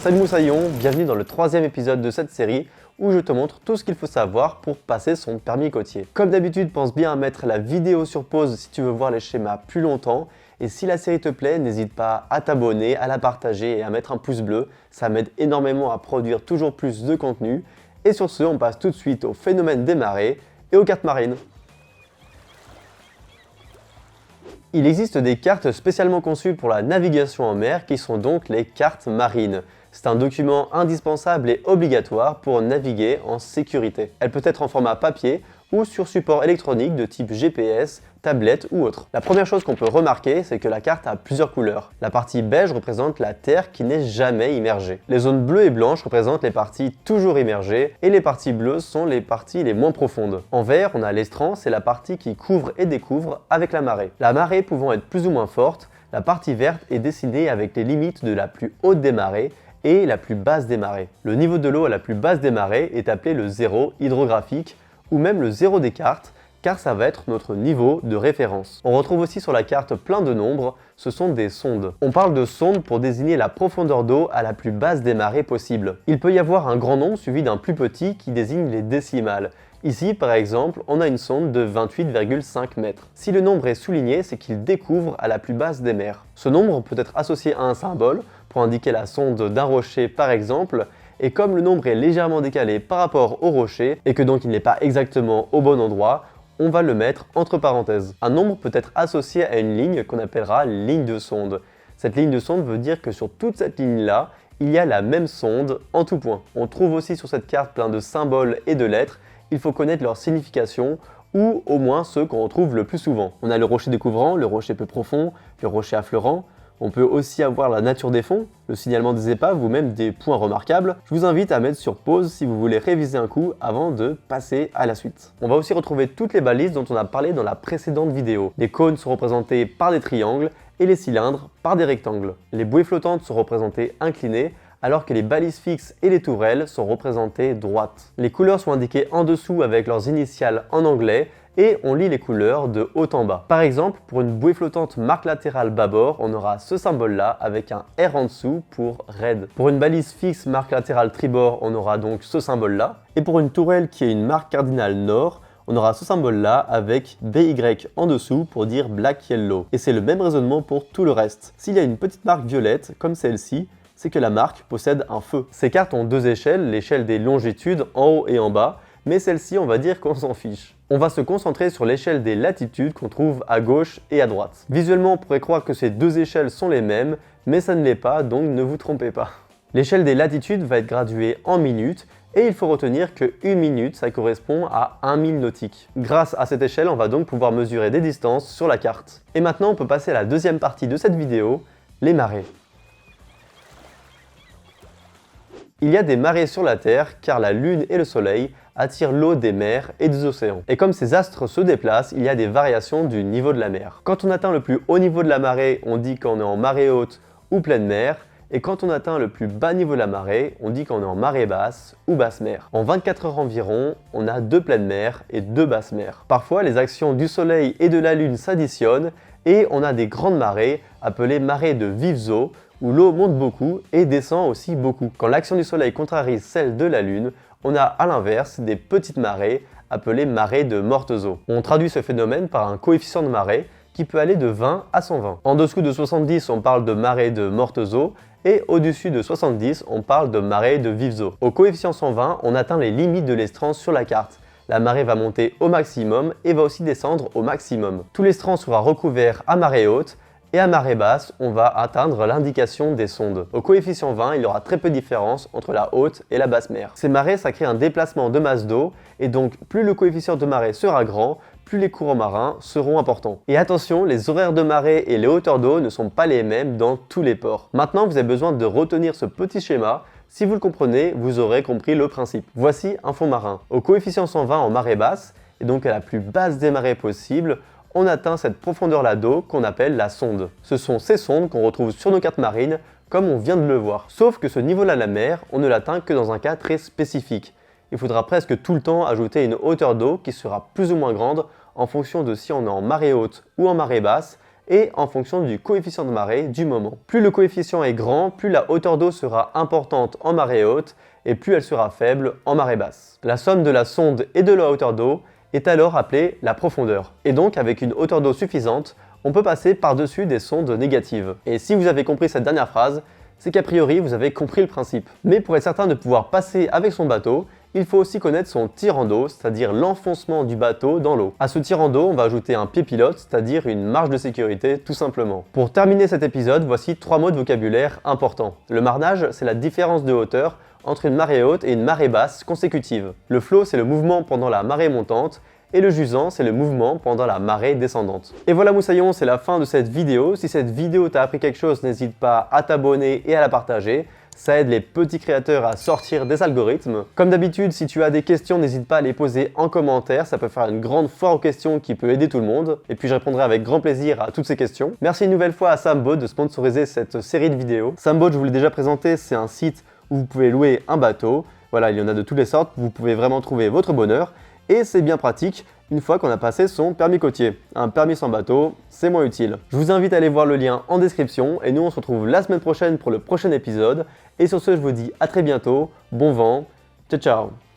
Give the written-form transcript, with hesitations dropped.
Salut Moussaillon, bienvenue dans le troisième épisode de cette série où je te montre tout ce qu'il faut savoir pour passer son permis côtier. Comme d'habitude, pense bien à mettre la vidéo sur pause si tu veux voir les schémas plus longtemps. Et si la série te plaît, n'hésite pas à t'abonner, à la partager et à mettre un pouce bleu. Ça m'aide énormément à produire toujours plus de contenu. Et sur ce, on passe tout de suite au phénomène des marées et aux cartes marines. Il existe des cartes spécialement conçues pour la navigation en mer qui sont donc les cartes marines. C'est un document indispensable et obligatoire pour naviguer en sécurité. Elle peut être en format papier ou sur support électronique de type GPS, tablette ou autre. La première chose qu'on peut remarquer, c'est que la carte a plusieurs couleurs. La partie beige représente la terre qui n'est jamais immergée. Les zones bleues et blanches représentent les parties toujours immergées et les parties bleues sont les parties les moins profondes. En vert, on a l'estran, c'est la partie qui couvre et découvre avec la marée. La marée pouvant être plus ou moins forte, la partie verte est dessinée avec les limites de la plus haute des marées et la plus basse des marées. Le niveau de l'eau à la plus basse des marées est appelé le zéro hydrographique ou même le zéro des cartes, car ça va être notre niveau de référence. On retrouve aussi sur la carte plein de nombres, ce sont des sondes. On parle de sondes pour désigner la profondeur d'eau à la plus basse des marées possible. Il peut y avoir un grand nombre suivi d'un plus petit qui désigne les décimales. Ici, par exemple, on a une sonde de 28,5 mètres. Si le nombre est souligné, c'est qu'il découvre à la plus basse des mers. Ce nombre peut être associé à un symbole, pour indiquer la sonde d'un rocher par exemple, et comme le nombre est légèrement décalé par rapport au rocher, et que donc il n'est pas exactement au bon endroit, on va le mettre entre parenthèses. Un nombre peut être associé à une ligne qu'on appellera ligne de sonde. Cette ligne de sonde veut dire que sur toute cette ligne-là, il y a la même sonde en tout point. On trouve aussi sur cette carte plein de symboles et de lettres. Il faut connaître leur signification, ou au moins ceux qu'on retrouve le plus souvent. On a le rocher découvrant, le rocher peu profond, le rocher affleurant. On peut aussi avoir la nature des fonds, le signalement des épaves ou même des points remarquables. Je vous invite à mettre sur pause si vous voulez réviser un coup avant de passer à la suite. On va aussi retrouver toutes les balises dont on a parlé dans la précédente vidéo. Les cônes sont représentés par des triangles et les cylindres par des rectangles. Les bouées flottantes sont représentées inclinées alors que les balises fixes et les tourelles sont représentées droites. Les couleurs sont indiquées en dessous avec leurs initiales en anglais et on lit les couleurs de haut en bas. Par exemple, pour une bouée flottante marque latérale bâbord, on aura ce symbole-là avec un R en dessous pour raid. Pour une balise fixe marque latérale tribord, on aura donc ce symbole-là. Et pour une tourelle qui est une marque cardinale nord, on aura ce symbole-là avec BY en dessous pour dire Black Yellow. Et c'est le même raisonnement pour tout le reste. S'il y a une petite marque violette, comme celle-ci, c'est que la marque possède un feu. Ces cartes ont deux échelles, l'échelle des longitudes en haut et en bas, mais celle-ci, on va dire qu'on s'en fiche. On va se concentrer sur l'échelle des latitudes qu'on trouve à gauche et à droite. Visuellement, on pourrait croire que ces deux échelles sont les mêmes, mais ça ne l'est pas, donc ne vous trompez pas. L'échelle des latitudes va être graduée en minutes, et il faut retenir que 1 minute, ça correspond à 1 mille nautique. Grâce à cette échelle, on va donc pouvoir mesurer des distances sur la carte. Et maintenant, on peut passer à la deuxième partie de cette vidéo, les marées. Il y a des marées sur la Terre car la Lune et le Soleil attirent l'eau des mers et des océans. Et comme ces astres se déplacent, il y a des variations du niveau de la mer. Quand on atteint le plus haut niveau de la marée, on dit qu'on est en marée haute ou pleine mer. Et quand on atteint le plus bas niveau de la marée, on dit qu'on est en marée basse ou basse mer. En 24 heures environ, on a 2 pleines mers et 2 basses mers. Parfois, les actions du Soleil et de la Lune s'additionnent et on a des grandes marées appelées marées de vives eaux, où l'eau monte beaucoup et descend aussi beaucoup. Quand l'action du Soleil contrarie celle de la Lune, on a à l'inverse des petites marées appelées marées de mortes eaux. On traduit ce phénomène par un coefficient de marée qui peut aller de 20 à 120. En dessous de 70, on parle de marée de mortes eaux et au-dessus de 70, on parle de marée de vives eaux. Au coefficient 120, on atteint les limites de l'estran sur la carte. La marée va monter au maximum et va aussi descendre au maximum. Tout l'estran sera recouvert à marée haute. Et à marée basse, on va atteindre l'indication des sondes. Au coefficient 20, il y aura très peu de différence entre la haute et la basse mer. Ces marées, ça crée un déplacement de masse d'eau, et donc plus le coefficient de marée sera grand, plus les courants marins seront importants. Et attention, les horaires de marée et les hauteurs d'eau ne sont pas les mêmes dans tous les ports. Maintenant, vous avez besoin de retenir ce petit schéma. Si vous le comprenez, vous aurez compris le principe. Voici un fond marin. Au coefficient 120 en marée basse, et donc à la plus basse des marées possibles, on atteint cette profondeur-là d'eau qu'on appelle la sonde. Ce sont ces sondes qu'on retrouve sur nos cartes marines, comme on vient de le voir. Sauf que ce niveau-là de la mer, on ne l'atteint que dans un cas très spécifique. Il faudra presque tout le temps ajouter une hauteur d'eau qui sera plus ou moins grande en fonction de si on est en marée haute ou en marée basse, et en fonction du coefficient de marée du moment. Plus le coefficient est grand, plus la hauteur d'eau sera importante en marée haute et plus elle sera faible en marée basse. La somme de la sonde et de la hauteur d'eau est alors appelée la profondeur. Et donc avec une hauteur d'eau suffisante, on peut passer par-dessus des sondes négatives. Et si vous avez compris cette dernière phrase, c'est qu'a priori vous avez compris le principe. Mais pour être certain de pouvoir passer avec son bateau, il faut aussi connaître son tirant d'eau, c'est-à-dire l'enfoncement du bateau dans l'eau. À ce tirant d'eau, on va ajouter un pied pilote, c'est-à-dire une marge de sécurité tout simplement. Pour terminer cet épisode, voici 3 mots de vocabulaire importants. Le marnage, c'est la différence de hauteur entre une marée haute et une marée basse consécutive. Le flot, c'est le mouvement pendant la marée montante. Et le jusant, c'est le mouvement pendant la marée descendante. Et voilà moussaillon, c'est la fin de cette vidéo. Si cette vidéo t'a appris quelque chose, n'hésite pas à t'abonner et à la partager. Ça aide les petits créateurs à sortir des algorithmes. Comme d'habitude, si tu as des questions, n'hésite pas à les poser en commentaire. Ça peut faire une grande foire aux questions qui peut aider tout le monde. Et puis je répondrai avec grand plaisir à toutes ces questions. Merci une nouvelle fois à Samboat de sponsoriser cette série de vidéos. Samboat, je vous l'ai déjà présenté, c'est un site où vous pouvez louer un bateau. Voilà, il y en a de toutes les sortes. Vous pouvez vraiment trouver votre bonheur. Et c'est bien pratique une fois qu'on a passé son permis côtier. Un permis sans bateau, c'est moins utile. Je vous invite à aller voir le lien en description et nous on se retrouve la semaine prochaine pour le prochain épisode. Et sur ce, je vous dis à très bientôt, bon vent, ciao ciao.